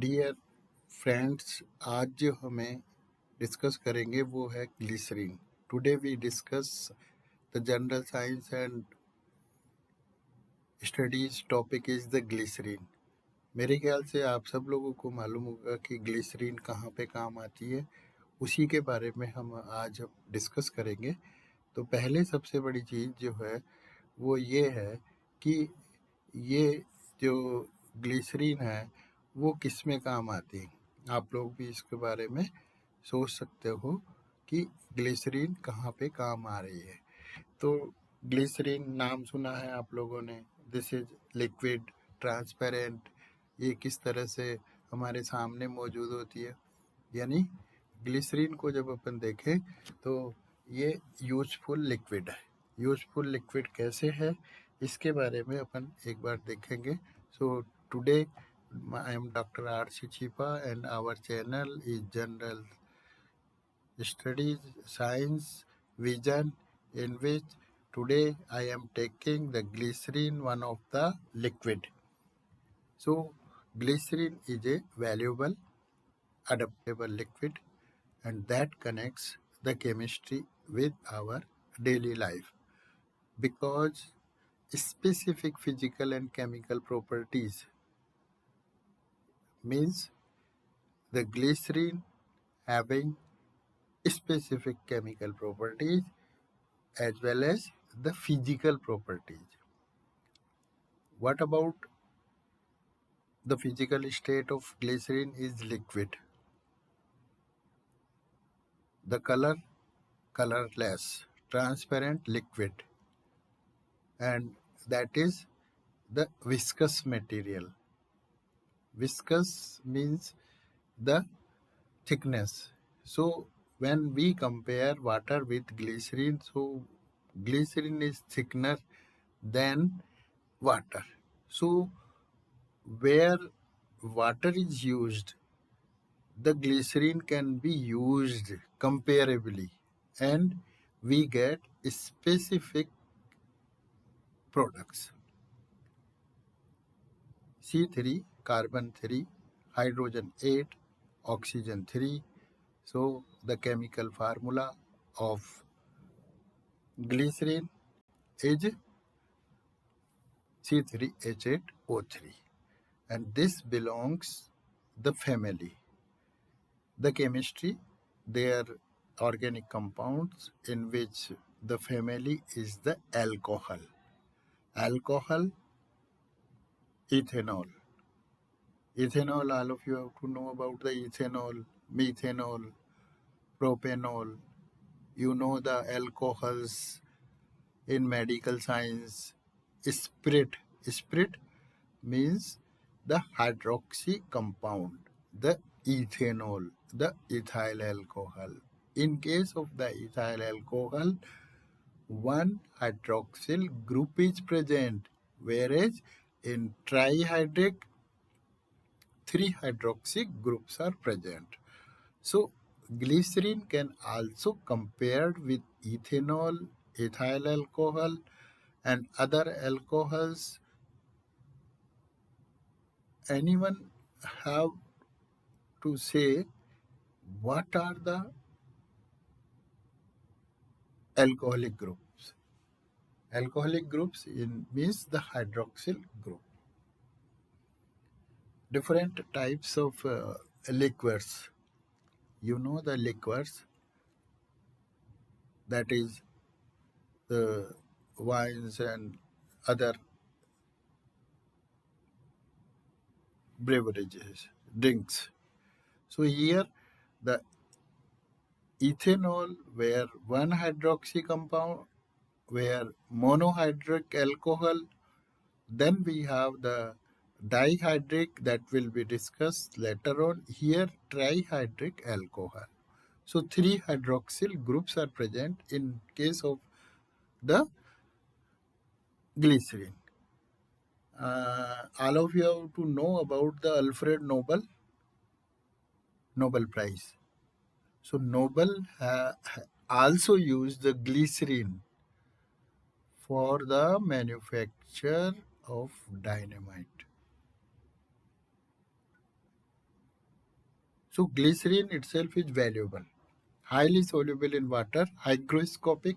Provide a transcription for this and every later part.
Dear friends, आज जो हमें डिस्कस करेंगे वो है glycerine. Today we discuss the general science and studies topic is the glycerine. मेरे ख्याल से आप सब लोगों को मालूम होगा कि ग्लिसरीन कहाँ पे काम आती है, उसी के बारे में हम आज डिस्कस करेंगे। तो पहले सबसे बड़ी चीज़ जो है वो ये है कि ये जो ग्लिसरीन है वो किस में काम आती है। आप लोग भी इसके बारे में सोच सकते हो कि ग्लिसरीन कहाँ पे काम आ रही है। तो ग्लिसरीन नाम सुना है आप लोगों ने। This is liquid, transparent. ये किस तरह से हमारे सामने मौजूद होती है। यानी ग्लिसरीन को जब अपन देखें तो ये यूजफुल लिक्विड है। यूजफुल लिक्विड कैसे है इसके बारे में अपन एक बार देखेंगे। So today I am doctor R C Chhipa and our channel is general studies science vision, in which today I am taking the glycerine, one of the liquid. So glycerine is a valuable adaptable liquid and that connects the chemistry with our daily life because specific physical and chemical properties means the glycerine having specific chemical properties as well as the physical properties. What about the physical state of glycerin is liquid. The color, colorless, transparent liquid, and that is the viscous material. Viscous means the thickness. So when we compare water with glycerin, so glycerin is thicker than water. So where water is used, the glycerin can be used comparably and we get specific products. C3, carbon 3, hydrogen 8, oxygen 3. So the chemical formula of glycerin is C3H8O3 and this belongs the family. The chemistry, they are organic compounds in which the family is the alcohol. Alcohol, ethanol. Ethanol, all of you have to know about the ethanol, methanol, propanol. You know the alcohols in medical science. Spirit. Spirit means the hydroxy compound, the ethanol, the ethyl alcohol. In case of the ethyl alcohol, one hydroxyl group is present, whereas in trihydrate, 3 hydroxy groups are present. So glycerin can also compared with ethanol, ethyl alcohol, and other alcohols. Anyone have to say what are the alcoholic groups? Alcoholic groups means the hydroxyl group. Different types of liquors. You know the liquors, that is the wines and other beverages, drinks. So here the ethanol where one hydroxy compound, where monohydric alcohol, then we have the dihydric that will be discussed later on. Here trihydric alcohol. So 3 hydroxyl groups are present in case of the glycerin. All of you have to know about the Alfred Nobel Prize. So Nobel also used the glycerin for the manufacture of dynamite. So glycerin itself is valuable, highly soluble in water, hygroscopic,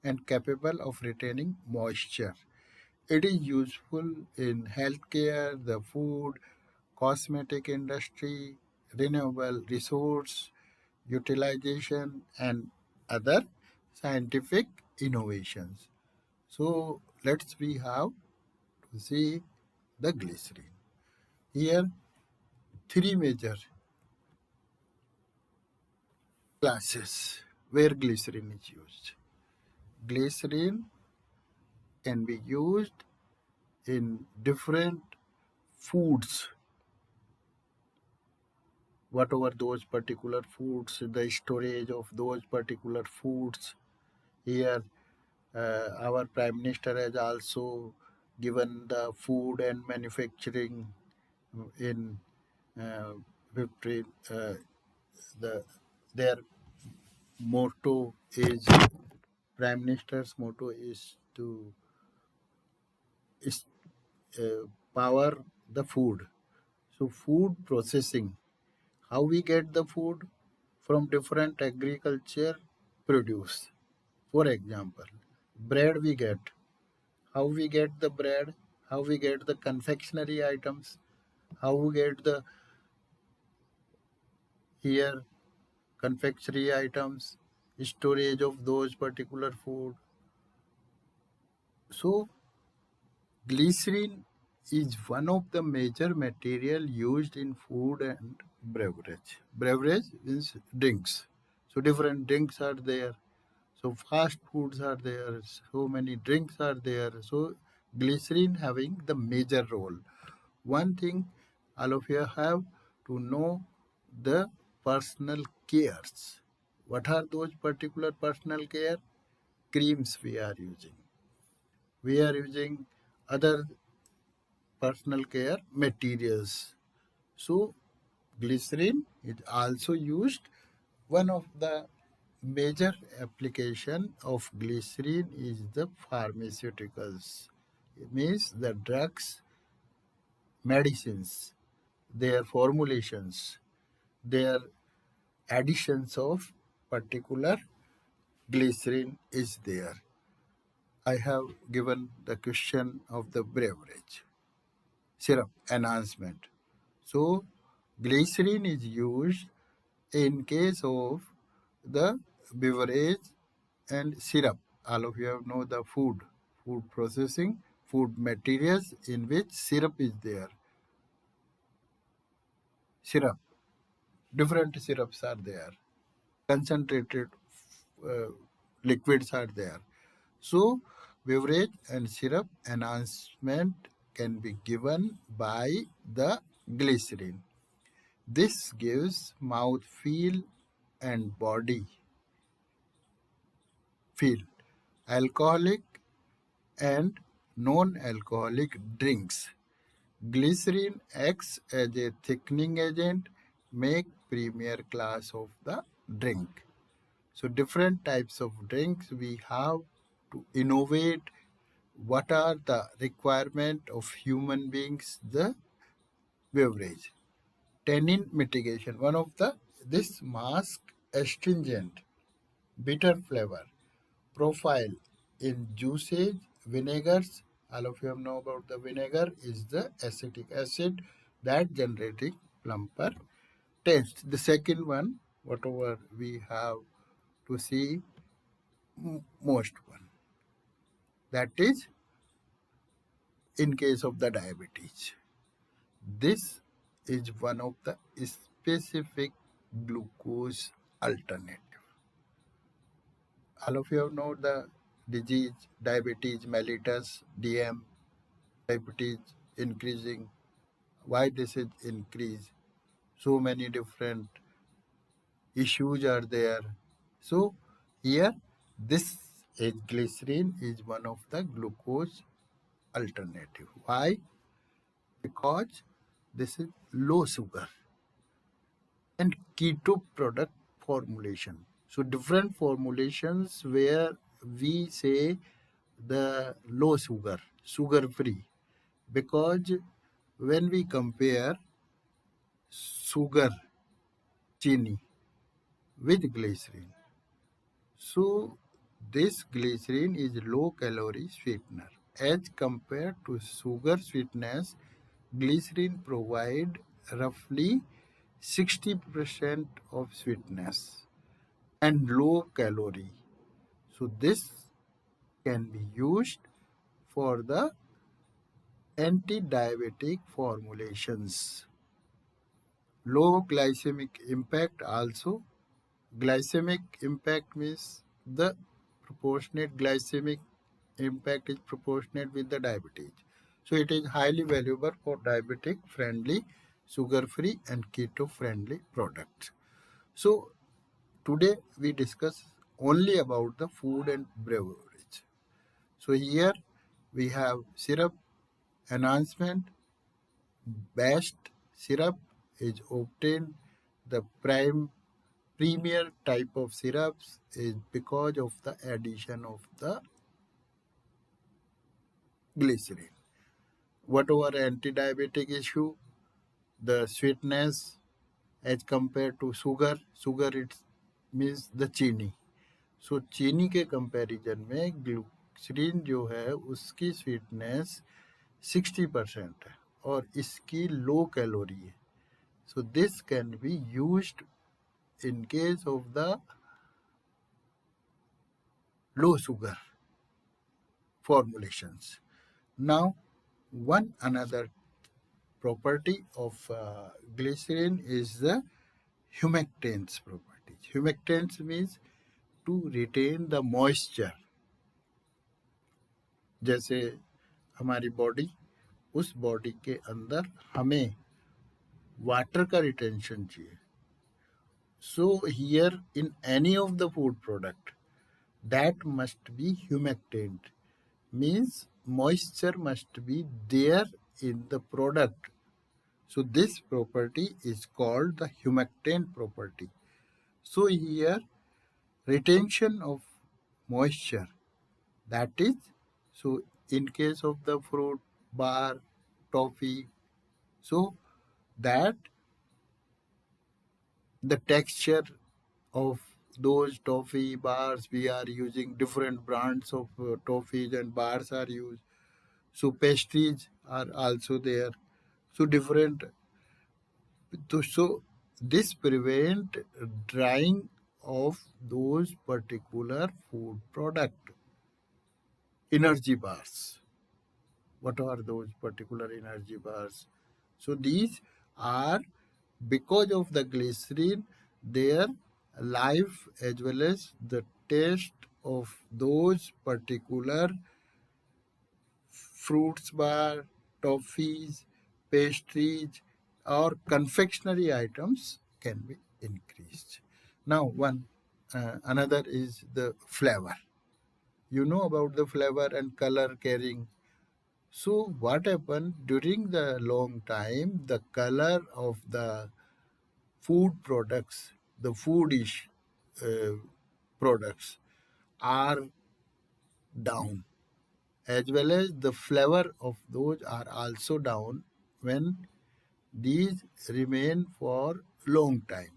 and capable of retaining moisture. It is useful in healthcare, the food, cosmetic industry, renewable resource utilization, and other scientific innovations. So let's we have to see the glycerin. Here, three major classes where glycerin is used. Glycerin can be used in different foods, whatever those particular foods, the storage of those particular foods. Here, our Prime Minister has also given the food and manufacturing in uh, 15, their motto is, Prime Minister's motto is to is, power the food. So food processing, how we get the food from different agriculture produce. For example, bread we get. How we get the bread? How we get the confectionery items? How we get the here confectionery items, storage of those particular food. So glycerin is one of the major material used in food and beverage. Beverage means drinks. So different drinks are there. So fast foods are there. So many drinks are there. So glycerin having the major role. One thing all of you have to know, the personal cares. What are those particular personal care? Creams we are using. We are using other personal care materials. So glycerin is also used. One of the major application of glycerin is the pharmaceuticals. It means the drugs, medicines, their formulations, their additions of particular glycerin is there. I have given the question of the beverage syrup enhancement. So glycerin is used in case of the beverage and syrup. All of you know the food processing, food materials in which syrup is there. Syrup, different syrups are there. Concentrated uh, liquids are there. So beverage and syrup enhancement can be given by the glycerin. This gives mouth feel and body feel. Alcoholic and non-alcoholic drinks. Glycerin acts as a thickening agent, make premier class of the drink. So different types of drinks we have to innovate. What are the requirement of human beings? The beverage. Tannin mitigation. One of the this mask astringent, bitter flavor profile in juices, vinegars. All of you know about the vinegar is the acetic acid that generating plumper taste. The second one, whatever we have to see most one, that is in case of the diabetes. This is one of the specific glucose alternative. All of you know the disease diabetes mellitus, DM, diabetes increasing. Why this is increase? So many different issues are there. So here this is glycerin is one of the glucose alternative. Why? Because this is low sugar and keto product formulation. So different formulations where we say the low sugar, sugar free, because when we compare sugar chini with glycerine. So this glycerine is low-calorie sweetener. As compared to sugar sweetness, glycerine provide roughly 60% of sweetness and low calorie. So this can be used for the anti-diabetic formulations. Low glycemic impact also. Glycemic impact means the proportionate glycemic impact is proportionate with the diabetes. So it is highly valuable for diabetic friendly, sugar free and keto friendly products. So today we discuss only about the food and beverage. So here we have syrup enhancement. Best syrup is obtained. The premier type of syrups is because of the addition of the glycerine. Whatever anti-diabetic issue, the sweetness as compared to sugar it means the चीनी. सो चीनी के comparison में glycerine जो है उसकी sweetness 60% है और इसकी लो कैलोरी है. So this can be used in case of the low sugar formulations. Now, one another property of glycerin is the humectants property. Humectants means to retain the moisture. जैसे हमारी body, उस body के अंदर हमें water का retention चाहिए. So here in any of the food product, that must be humectant, means moisture must be there in the product. So this property is called the humectant property. So here retention of moisture, that is, so in case of the fruit, bar, toffee, so that the texture of those toffee bars, we are using different brands of toffees and bars are used. So pastries are also there. So different. So this prevent drying of those particular food product. Energy bars. What are those particular energy bars? So these are because of the glycerine, their life as well as the taste of those particular fruits bar, toffees, pastries or confectionery items can be increased. Now another is the flavor. You know about the flavor and color carrying. So what happened during the long time, the color of the food products, the foodish products are down, as well as the flavor of those are also down when these remain for long time.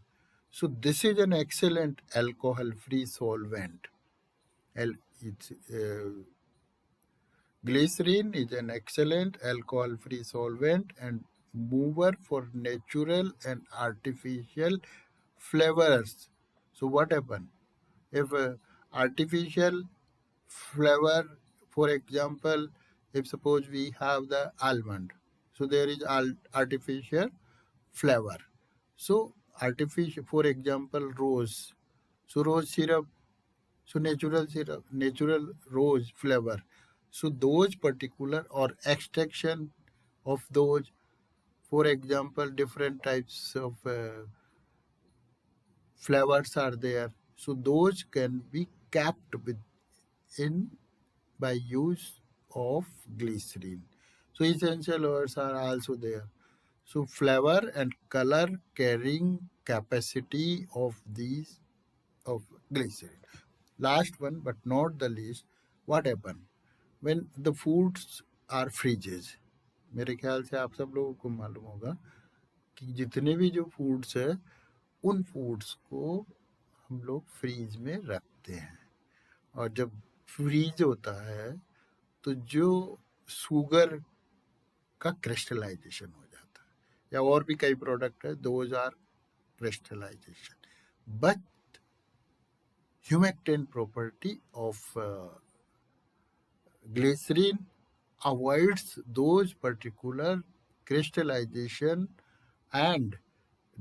So this is an excellent alcohol-free solvent. Glycerine is an excellent alcohol-free solvent and mover for natural and artificial flavors. So what happens? If artificial flavor, for example, if suppose we have the almond, so there is artificial flavor. So artificial, for example, rose. So rose syrup, so natural syrup, natural rose flavor. So those particular or extraction of those, for example, different types of flavors are there. So those can be kept within by use of glycerine. So essential oils are also there. So flavor and color carrying capacity of these of glycerine. Last one but not the least, what happen when the foods are freezes. मेरे ख्याल से आप सब लोगों को मालूम होगा कि जितने भी जो फूड्स है उन फूड्स को हम लोग फ्रीज में रखते हैं, और जब फ्रीज होता है तो जो शुगर का क्रिस्टलाइजेशन हो जाता है, या और भी कई प्रोडक्ट है, those are crystallization, but humectant property of glycerine avoids those particular crystallization, and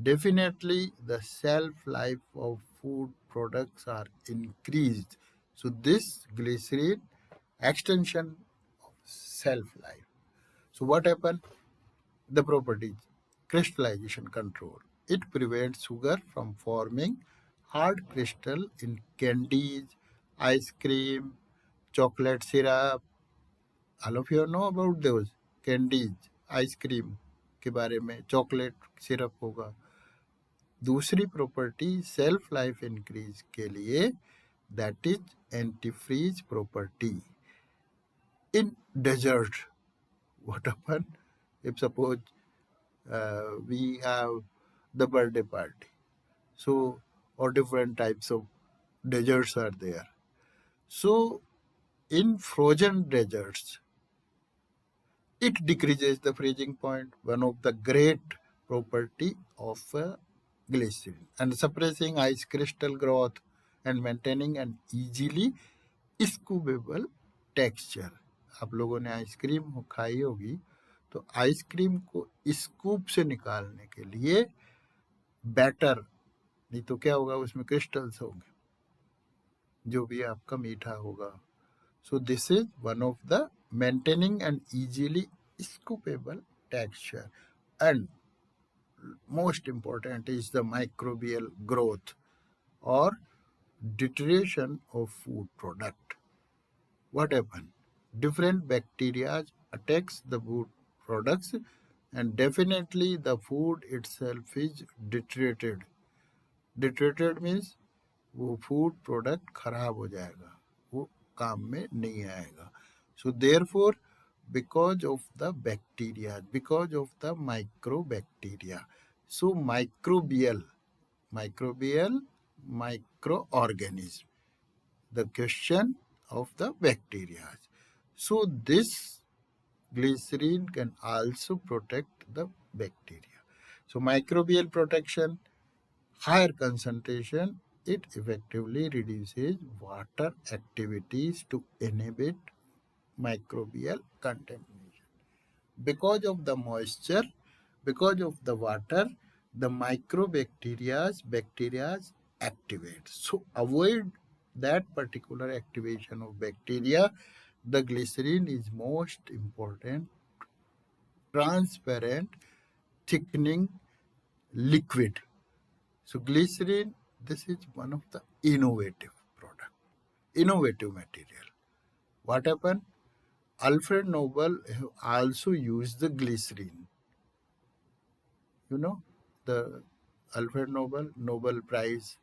definitely the shelf life of food products are increased. So this glycerine extension of shelf life. So what happened? The properties: crystallization control. It prevents sugar from forming hard crystal in candies, ice cream, chocolate syrup. All of you know about those candies, ice cream के बारे में, chocolate syrup होगा. दूसरी property self life increase के लिए, that is anti freeze property. In desert, what happen if suppose we have the birthday party, so or different types of desserts are there. So in frozen desserts, it decreases the freezing point, one of the great property of glycerin, and suppressing ice crystal growth and maintaining an easily scoopable texture. आप लोगों ने ice cream खाई होगी, तो ice cream को scoop से निकालने के लिए बैटर, नहीं तो क्या होगा, उसमें क्रिस्टल्स होंगे, जो भी आपका मीठा होगा. So this is one of the maintaining an easily scoopable texture, and most important is the microbial growth or deterioration of food product. What happen? Different bacteria attacks the food products, and definitely the food itself is deteriorated. Deteriorated means वो food product खराब हो जाएगा, वो काम में नहीं आएगा. So therefore because of the bacteria, because of the microbacteria, so microbial microorganism, the question of the bacteria. So this glycerine can also protect the bacteria. So microbial protection, higher concentration, it effectively reduces water activities to inhibit microbial contamination. Because of the moisture, because of the water, the bacteria activate. So avoid that particular activation of bacteria. The glycerine is most important, transparent, thickening liquid. So glycerine, this is one of the innovative product, innovative material. What happened? Alfred Nobel also used the glycerine. You know, the Alfred Nobel Prize.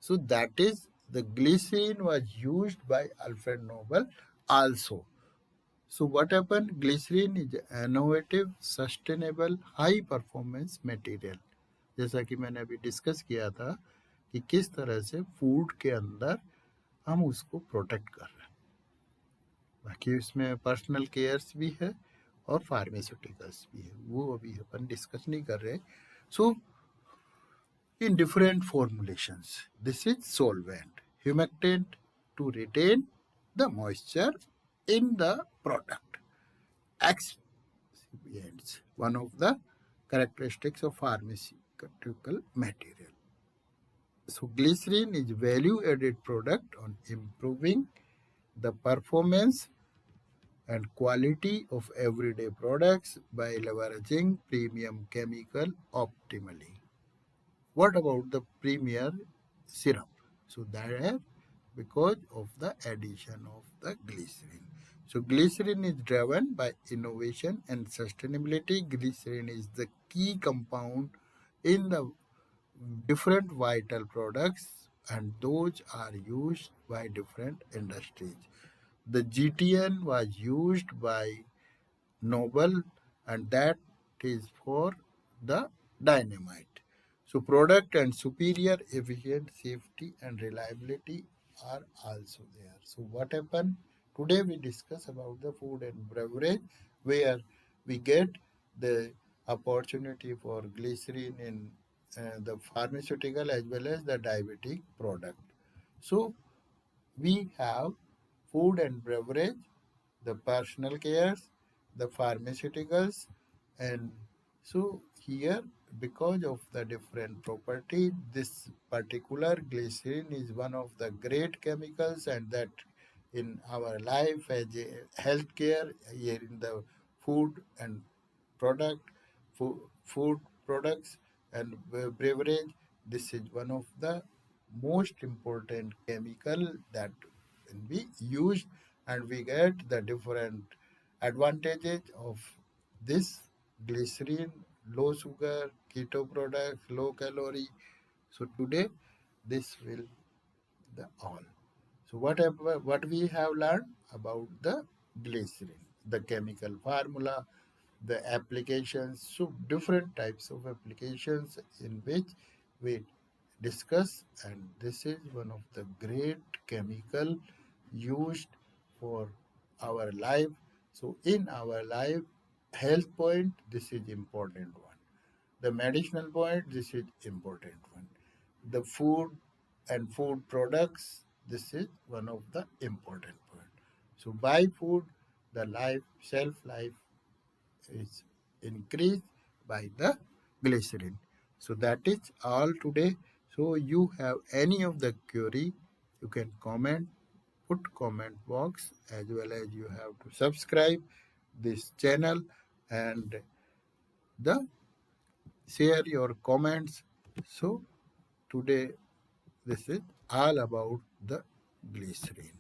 So that is, the glycerine was used by Alfred Nobel also. So what happened? Glycerine is an innovative, sustainable, high performance material. जैसा कि मैंने अभी discuss किया था कि किस तरह से फूड के अंदर हम उसको प्रोटेक्ट कर रहे हैं. बाकी उसमें पर्सनल केयर्स भी है और फार्मास्यूटिकल्स भी है, वो अभी अपन डिस्कस नहीं कर रहे. So in different formulations, this is solvent, humectant to retain the moisture in the product. Excipients, one of the characteristics of pharmaceutical material. So glycerine is value-added product on improving the performance and quality of everyday products by leveraging premium chemical optimally. What about the premier syrup? So that because of the addition of the glycerine. So glycerine is driven by innovation and sustainability. Glycerine is the key compound in the different vital products, and those are used by different industries. The GTN was used by Nobel, and that is for the dynamite. So product and superior efficient safety and reliability are also there. So what happened? Today we discuss about the food and beverage where we get the opportunity for glycerin in the pharmaceutical as well as the diabetic product. So we have food and beverage, the personal cares, the pharmaceuticals, and so here because of the different property, this particular glycerin is one of the great chemicals and that in our life as a healthcare here in the food and product, food products and beverage, this is one of the most important chemical that can be used and we get the different advantages of this glycerin, low sugar, keto products, low calorie. So today this will the all. So what we have learned about the glycerin, the chemical formula, the applications, so different types of applications in which we discuss, and this is one of the great chemical used for our life. So in our life, health point, this is important one. The medicinal point, this is important one. The food and food products, this is one of the important point. So by food, the life, shelf life is increased by the glycerin. So that is all today. So you have any of the query, you can comment, put comment box as well as you have to subscribe this channel and the share your comments. So today this is all about the glycerin.